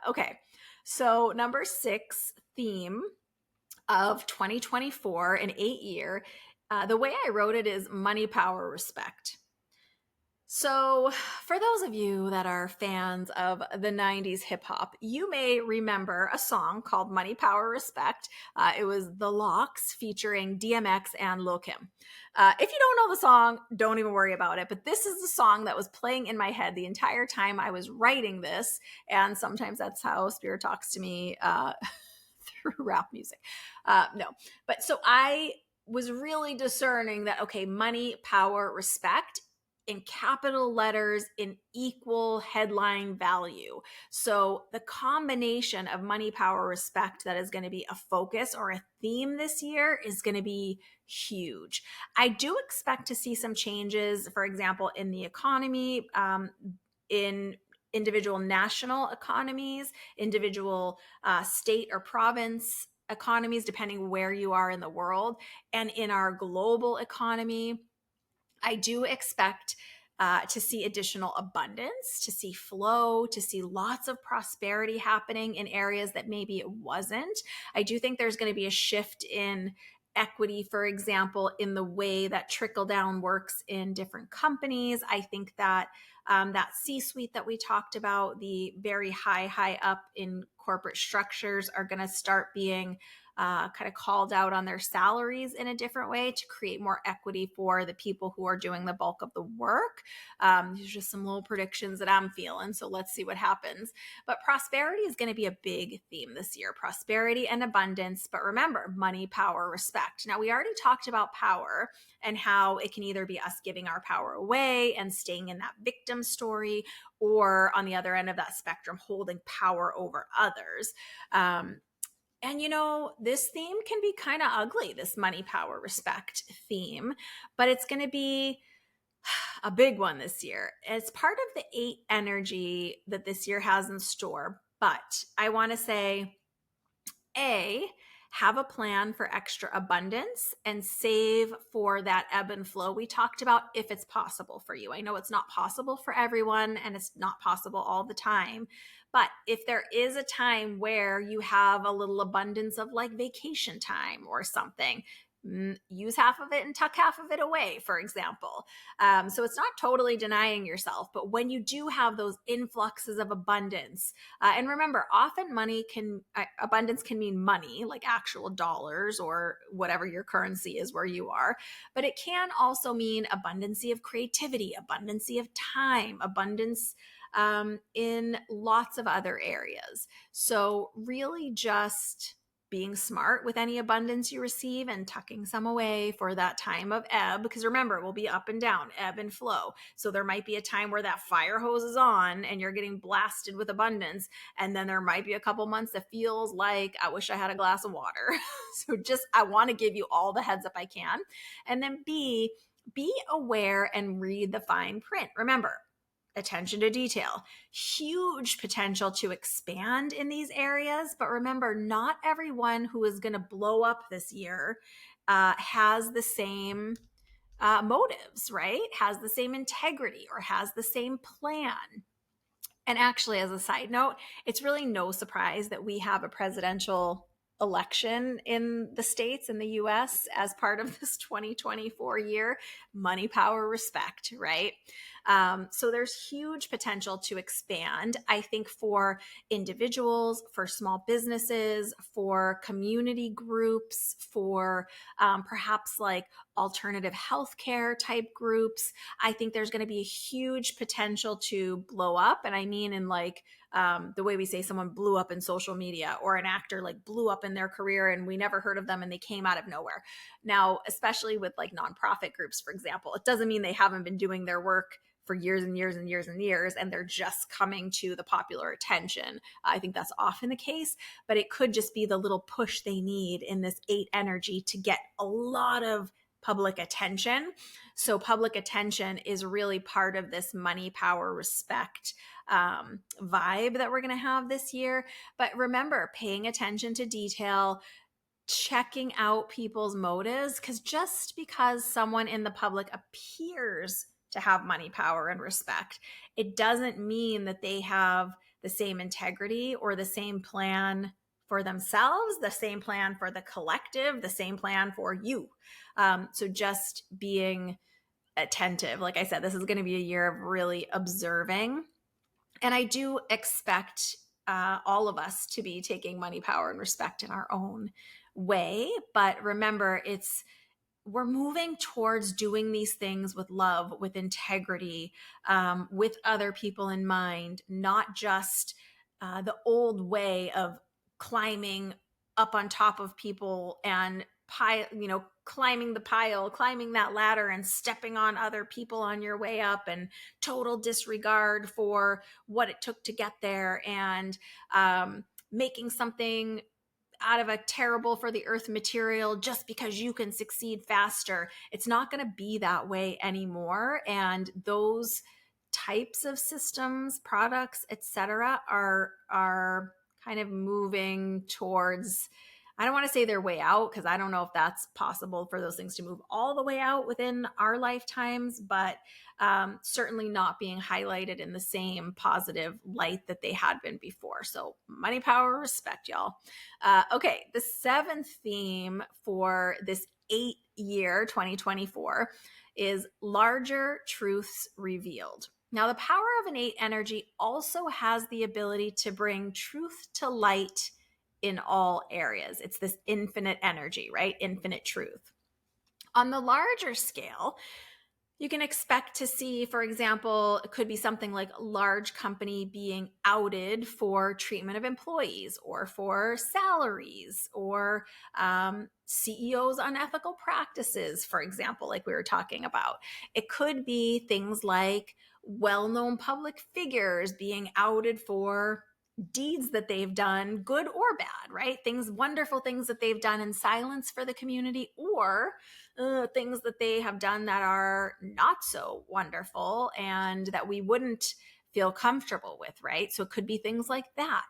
Okay, so number 6 theme of 2024, an 8 year, the way I wrote it is money, power, respect. So, for those of you that are fans of the 90s hip hop, you may remember a song called Money, Power, Respect. It was The Locks featuring DMX and Lil Kim. If you don't know the song, don't even worry about it. But this is the song that was playing in my head the entire time I was writing this. And sometimes that's how Spirit talks to me through rap music. No, but so I was really discerning that, okay, money, power, respect in capital letters in equal headline value. So the combination of money, power, respect that is going to be a focus or a theme this year is going to be huge. I do expect to see some changes, for example, in the economy, in individual national economies, individual state or province economies, depending where you are in the world, and in our global economy. I do expect to see additional abundance, to see flow, to see lots of prosperity happening in areas that maybe it wasn't. I do think there's going to be a shift in equity, for example, in the way that trickle down works in different companies. I think that that C-suite that we talked about, the very high up in corporate structures, are going to start being kind of called out on their salaries in a different way to create more equity for the people who are doing the bulk of the work. These are just some little predictions that I'm feeling. So let's see what happens. But prosperity is going to be a big theme this year, prosperity and abundance. But remember, money, power, respect. Now, we already talked about power and how it can either be us giving our power away and staying in that victim story, or on the other end of that spectrum, holding power over others. And this theme can be kind of ugly, this money, power, respect theme, but it's going to be a big one this year. It's part of the 8 energy that this year has in store. But I want to say, have a plan for extra abundance and save for that ebb and flow we talked about if it's possible for you. I know it's not possible for everyone and it's not possible all the time. But if there is a time where you have a little abundance of like vacation time or something, use half of it and tuck half of it away, for example. So it's not totally denying yourself, but when you do have those influxes of abundance, and remember, often abundance can mean money, like actual dollars or whatever your currency is where you are, but it can also mean abundancy of creativity, abundancy of time, abundance in lots of other areas. So really just being smart with any abundance you receive and tucking some away for that time of ebb, because remember, it will be up and down, ebb and flow. So there might be a time where that fire hose is on and you're getting blasted with abundance, and then there might be a couple months that feels like I wish I had a glass of water. So just I want to give you all the heads up I can. And then be aware and read the fine print. Remember, attention to detail, huge potential to expand in these areas. But remember, not everyone who is going to blow up this year has the same motives, right? Has the same integrity or has the same plan. And actually, as a side note, it's really no surprise that we have a presidential election in the States, in the US, as part of this 2024 year. Money, power, respect, right? So there's huge potential to expand, I think, for individuals, for small businesses, for community groups, for perhaps like alternative healthcare type groups. I think there's going to be a huge potential to blow up. And I mean, in like the way we say someone blew up in social media, or an actor like blew up in their career and we never heard of them and they came out of nowhere. Now, especially with like nonprofit groups, for example, it doesn't mean they haven't been doing their work for years and years and years and years, and they're just coming to the popular attention. I think that's often the case, but it could just be the little push they need in this 8 energy to get a lot of public attention. So public attention is really part of this money, power, respect vibe that we're going to have this year. But remember, paying attention to detail, checking out people's motives, because just because someone in the public appears to have money, power, and respect, it doesn't mean that they have the same integrity or the same plan for themselves, the same plan for the collective, the same plan for you. So just being attentive. Like I said, this is going to be a year of really observing. And I do expect all of us to be taking money, power, and respect in our own way. But remember, we're moving towards doing these things with love, with integrity, with other people in mind, not just the old way of climbing up on top of people and climbing the pile, climbing that ladder and stepping on other people on your way up, and total disregard for what it took to get there, and making something out of a terrible for the earth material just because you can succeed faster. It's not going to be that way anymore. And those types of systems, products, etc., are kind of moving towards, I don't want to say their way out, because I don't know if that's possible for those things to move all the way out within our lifetimes, but certainly not being highlighted in the same positive light that they had been before. So money, power, respect, y'all. Okay, the seventh theme for this 8-year 2024 is larger truths revealed. Now, the power of an 8 energy also has the ability to bring truth to light in all areas. It's this infinite energy, right? Infinite truth. On the larger scale, you can expect to see, for example, it could be something like a large company being outed for treatment of employees, or for salaries, or CEOs' unethical practices, for example, like we were talking about. It could be things like well-known public figures being outed for deeds that they've done, good or bad, right? Wonderful things that they've done in silence for the community, or things that they have done that are not so wonderful and that we wouldn't feel comfortable with, right? So it could be things like that.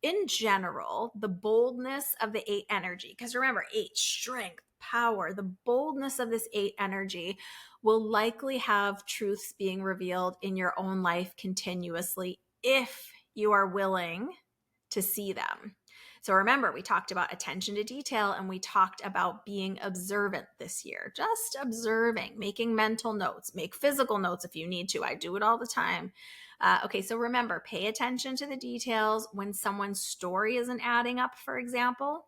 In general, the boldness of the 8 energy, because remember, 8, strength, power, the boldness of this 8 energy will likely have truths being revealed in your own life continuously if you are willing to see them. So remember, we talked about attention to detail, and we talked about being observant this year, just observing, making mental notes, make physical notes if you need to. I do it all the time. Okay, so remember, pay attention to the details when someone's story isn't adding up, for example.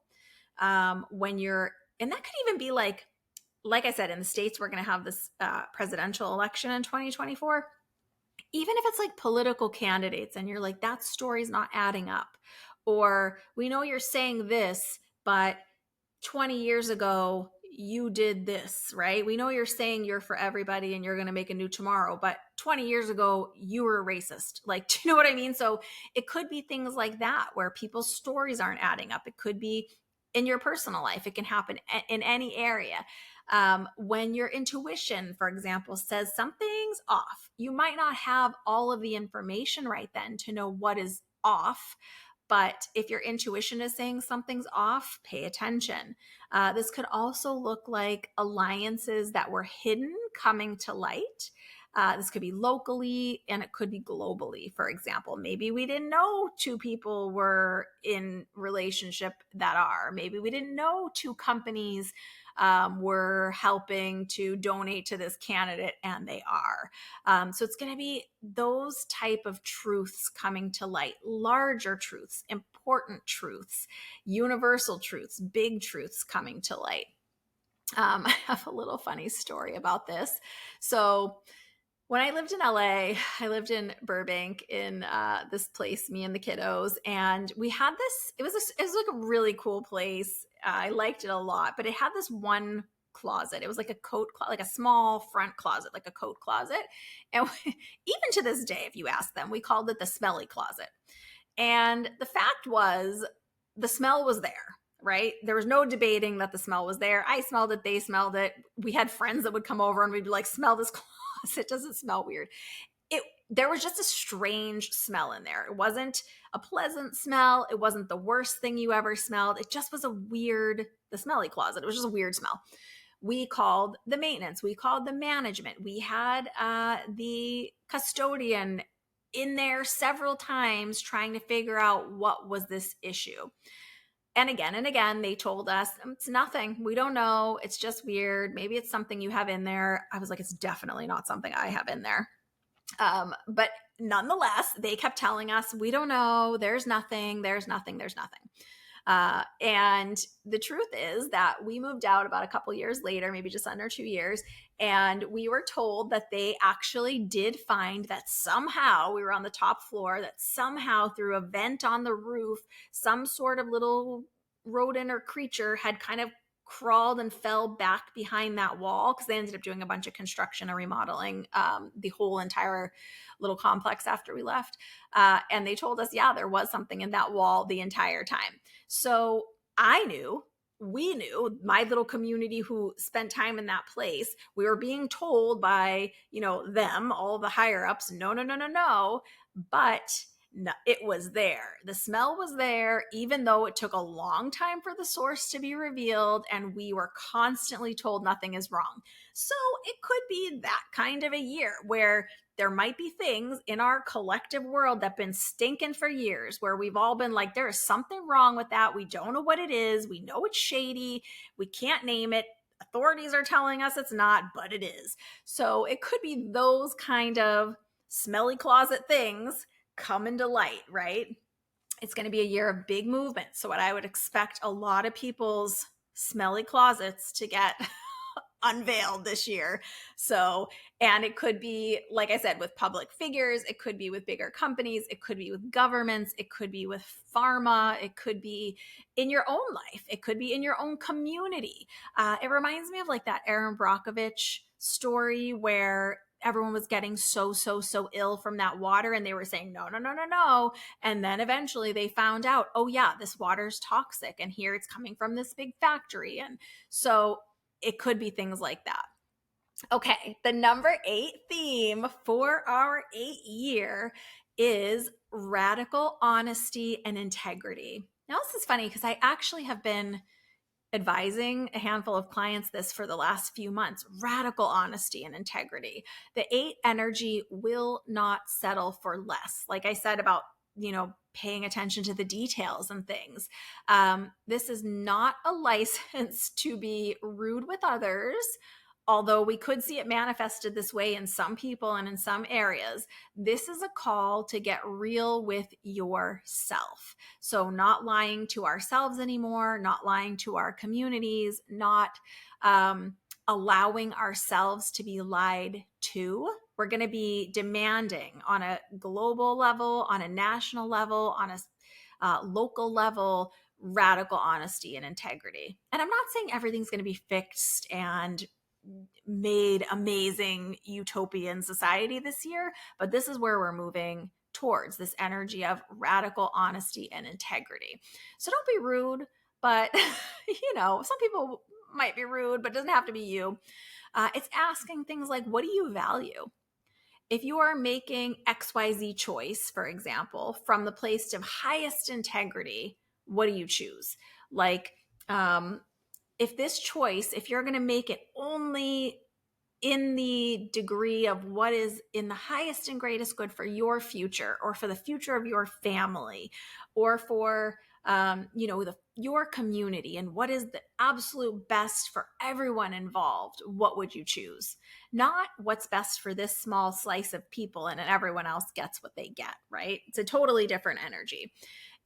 And that could even be like I said, in the States, we're going to have this presidential election in 2024. Even if it's like political candidates and you're like, that story's not adding up, or we know you're saying this, but 20 years ago you did this, right? We know you're saying you're for everybody and you're going to make a new tomorrow, but 20 years ago you were a racist. Like, do you know what I mean? So it could be things like that where people's stories aren't adding up. It could be in your personal life. It can happen in any area. When your intuition, for example, says something's off, you might not have all of the information right then to know what is off. But if your intuition is saying something's off, pay attention. This could also look like alliances that were hidden coming to light. This could be locally, and it could be globally. For example, maybe we didn't know 2 people were in relationship that are. Maybe we didn't know 2 companies were helping to donate to this candidate, and they are. So it's going to be those type of truths coming to light, larger truths, important truths, universal truths, big truths coming to light. I have a little funny story about this. So when I lived in LA, I lived in Burbank in this place, me and the kiddos, and we had this, it was like a really cool place. I liked it a lot, but it had this one closet. It was like a coat, like a small front closet, like a coat closet. And even to this day, if you ask them, we called it the smelly closet. And the fact was, the smell was there, right? There was no debating that the smell was there. I smelled it. They smelled it. We had friends that would come over and we'd be like, smell this closet. Doesn't smell weird. There was just a strange smell in there. It wasn't a pleasant smell. It wasn't the worst thing you ever smelled. It just was the smelly closet. It was just a weird smell. We called the maintenance. We called the management. We had the custodian in there several times trying to figure out what was this issue. And again, they told us it's nothing. We don't know. It's just weird. Maybe it's something you have in there. I was like, it's definitely not something I have in there. But nonetheless, they kept telling us, we don't know. There's nothing. There's nothing. There's nothing. And the truth is that we moved out about a couple years later, maybe just under 2 years, and we were told that they actually did find that somehow we were on the top floor, that somehow through a vent on the roof, some sort of little rodent or creature had kind of crawled and fell back behind that wall, because they ended up doing a bunch of construction and remodeling the whole entire little complex after we left. And they told us, yeah, there was something in that wall the entire time. So we knew, my little community who spent time in that place, we were being told by, them, all the higher ups, no, no, no, no, no. But no, it was there. The smell was there, even though it took a long time for the source to be revealed, and we were constantly told nothing is wrong. So it could be that kind of a year where there might be things in our collective world that have been stinking for years, where we've all been like, there is something wrong with that. We don't know what it is. We know it's shady. We can't name it. Authorities are telling us it's not, but it is. So it could be those kind of smelly closet things coming to light, right? It's going to be a year of big movement. So what I would expect a lot of people's smelly closets to get unveiled this year. So, and it could be, like I said, with public figures, it could be with bigger companies, it could be with governments, it could be with pharma, it could be in your own life, it could be in your own community. It reminds me of like that Aaron Brockovich story where everyone was getting so ill from that water, and they were saying no, no, no, no, no. And then eventually they found out, oh yeah, this water's toxic, and here it's coming from this big factory. And so it could be things like that. Okay, the number 8 theme for our 8 year is radical honesty and integrity. Now, this is funny because I actually have been advising a handful of clients this for the last few months. Radical honesty and integrity. The 8 energy will not settle for less. Like I said about, paying attention to the details and things. This is not a license to be rude with others, although we could see it manifested this way in some people and in some areas. This is a call to get real with yourself. So not lying to ourselves anymore, not lying to our communities, not allowing ourselves to be lied to. We're going to be demanding on a global level, on a national level, on a local level, radical honesty and integrity. And I'm not saying everything's going to be fixed and made amazing utopian society this year, but this is where we're moving towards, this energy of radical honesty and integrity. So don't be rude, but some people might be rude, but it doesn't have to be you. It's asking things like, what do you value? If you are making XYZ choice, for example, from the place of highest integrity, what do you choose? Like, if this choice, if you're going to make it only in the degree of what is in the highest and greatest good for your future, or for the future of your family, or for your community, and what is the absolute best for everyone involved, what would you choose? Not what's best for this small slice of people and everyone else gets what they get, right? It's a totally different energy.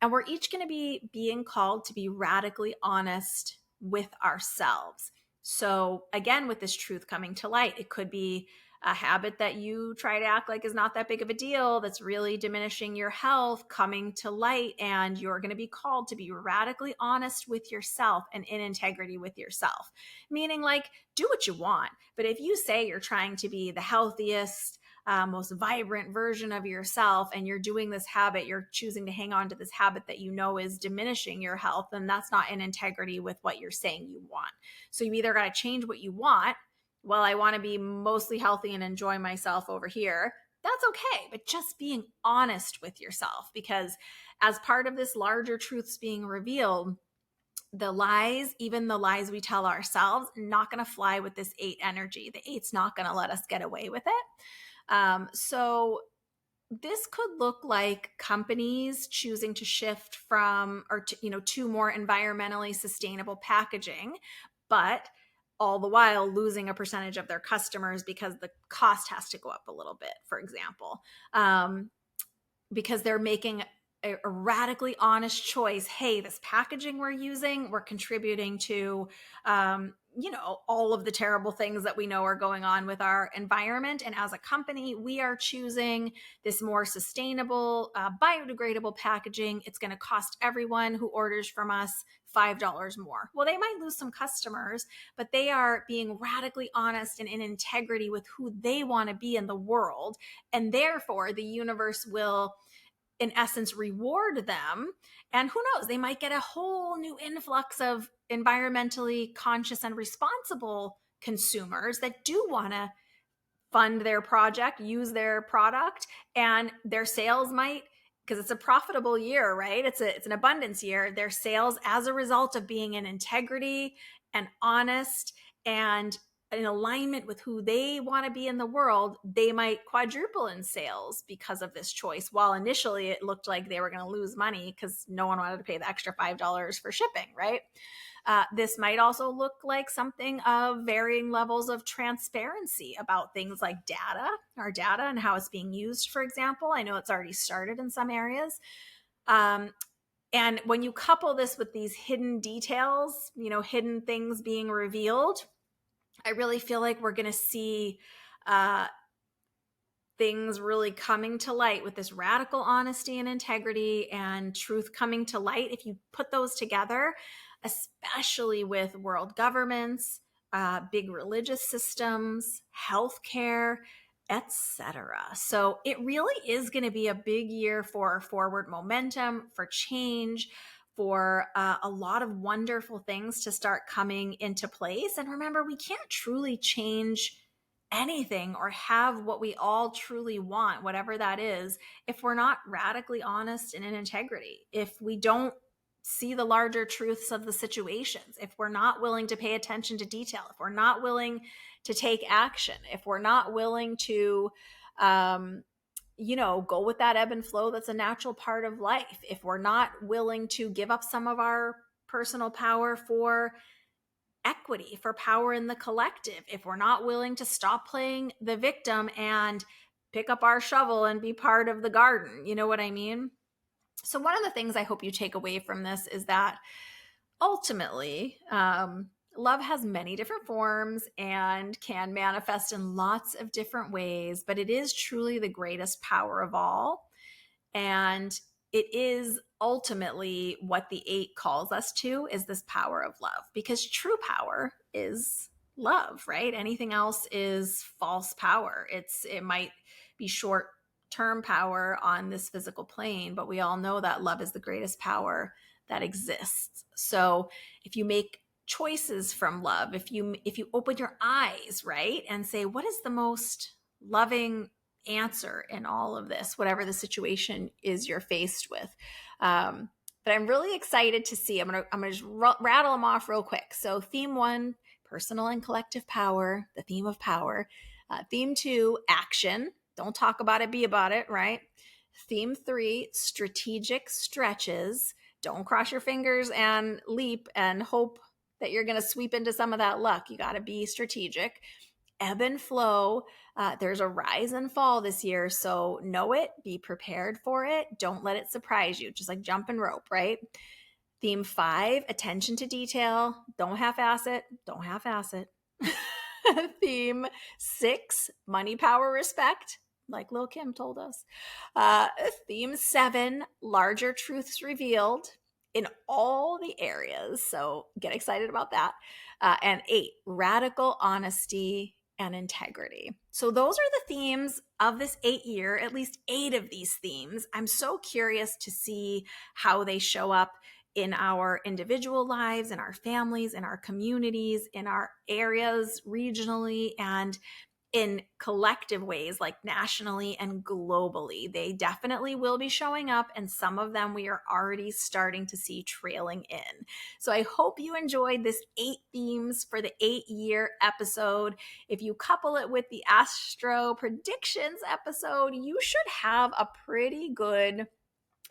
And we're each going to be being called to be radically honest with ourselves. So again, with this truth coming to light, it could be a habit that you try to act like is not that big of a deal, that's really diminishing your health, coming to light, and you're going to be called to be radically honest with yourself and in integrity with yourself. Meaning, like, do what you want, but if you say you're trying to be the healthiest, most vibrant version of yourself, and you're doing this habit, you're choosing to hang on to this habit that you know is diminishing your health, then that's not in integrity with what you're saying you want. So you either got to change what you want. Well, I want to be mostly healthy and enjoy myself over here. That's okay, but just being honest with yourself, because as part of this larger truths being revealed, the lies, even the lies we tell ourselves, not going to fly with this 8 energy. The 8's not going to let us get away with it. So this could look like companies choosing to shift from or to more environmentally sustainable packaging, but all the while losing a percentage of their customers because the cost has to go up a little bit, for example. Because they're making a radically honest choice. Hey, this packaging we're using, we're contributing to, all of the terrible things that we know are going on with our environment. And as a company, we are choosing this more sustainable, biodegradable packaging. It's going to cost everyone who orders from us $5 more. Well, they might lose some customers, but they are being radically honest and in integrity with who they want to be in the world. And therefore, the universe will, in essence, reward them. And who knows, they might get a whole new influx of environmentally conscious and responsible consumers that do want to fund their project, use their product, and their sales might, because it's a profitable year, right? It's an abundance year. Their sales, as a result of being in integrity and honest and in alignment with who they want to be in the world, they might quadruple in sales because of this choice. While initially it looked like they were going to lose money because no one wanted to pay the extra $5 for shipping, right? This might also look like something of varying levels of transparency about things like our data and how it's being used, for example. I know it's already started in some areas. And when you couple this with these hidden details, hidden things being revealed, I really feel like we're going to see things really coming to light with this radical honesty and integrity and truth coming to light. If you put those together, especially with world governments, big religious systems, healthcare, etc. So it really is going to be a big year for forward momentum, for change, for a lot of wonderful things to start coming into place. And remember, we can't truly change anything or have what we all truly want, whatever that is, if we're not radically honest and in integrity, if we don't see the larger truths of the situations, if we're not willing to pay attention to detail, if we're not willing to take action, if we're not willing to go with that ebb and flow that's a natural part of life, if we're not willing to give up some of our personal power for equity, for power in the collective, if we're not willing to stop playing the victim and pick up our shovel and be part of the garden, you know what I mean? So one of the things I hope you take away from this is that ultimately, love has many different forms and can manifest in lots of different ways, but it is truly the greatest power of all. And it is ultimately what the 8 calls us to, is this power of love, because true power is love, right? Anything else is false power. It might be short-term power on this physical plane, but we all know that love is the greatest power that exists. So if you make choices from love, if you open your eyes, right, and say, what is the most loving answer in all of this, whatever the situation is you're faced with. But I'm really excited to see. I'm gonna just rattle them off real quick. So theme 1, personal and collective power, the theme of power. Theme 2, action. Don't talk about it, be about it, right? Theme 3, strategic stretches. Don't cross your fingers and leap and hope that you're going to sweep into some of that luck. You got to be strategic. Ebb and flow. There's a rise and fall this year, so know it, be prepared for it. Don't let it surprise you, just like jumping rope, right? Theme 5, attention to detail. Don't half-ass it. Don't half-ass it. Theme 6, money, power, respect, like Lil' Kim told us. Theme 7, larger truths revealed in all the areas, so get excited about that. And 8, radical honesty and integrity. So those are the themes of this 8 year, at least 8 of these themes. I'm so curious to see how they show up in our individual lives, in our families, in our communities, in our areas regionally. And in collective ways, like nationally and globally. They definitely will be showing up, and some of them we are already starting to see trailing in. So I hope you enjoyed this 8 themes for the 8-year episode. If you couple it with the astro predictions episode, you should have a pretty good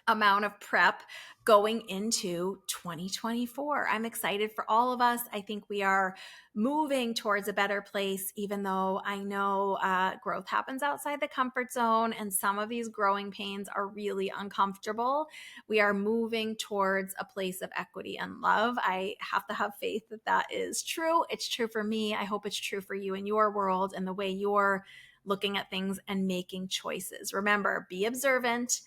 amount of prep going into 2024. I'm excited for all of us. I think we are moving towards a better place, even though I know growth happens outside the comfort zone and some of these growing pains are really uncomfortable. We are moving towards a place of equity and love. I have to have faith that that is true. It's true for me. I hope it's true for you in your world and the way you're looking at things and making choices. Remember, be observant,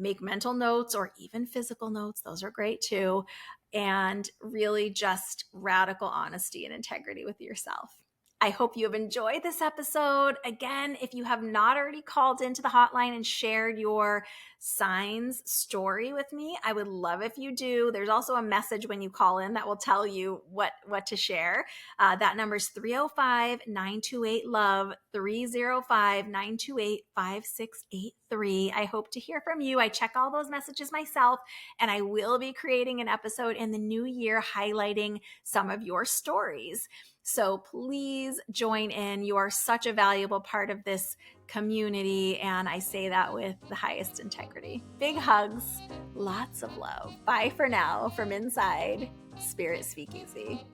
make mental notes or even physical notes. Those are great too. And really just radical honesty and integrity with yourself. I hope you have enjoyed this episode. Again, if you have not already called into the hotline and shared your signs story with me, I would love if you do. There's also a message when you call in that will tell you what to share. That number is 305-928-LOVE, 305-928-5683. I hope to hear from you. I check all those messages myself, and I will be creating an episode in the new year highlighting some of your stories. So please join in. You are such a valuable part of this community, and I say that with the highest integrity. Big hugs, lots of love. Bye for now from inside Spirit Speakeasy.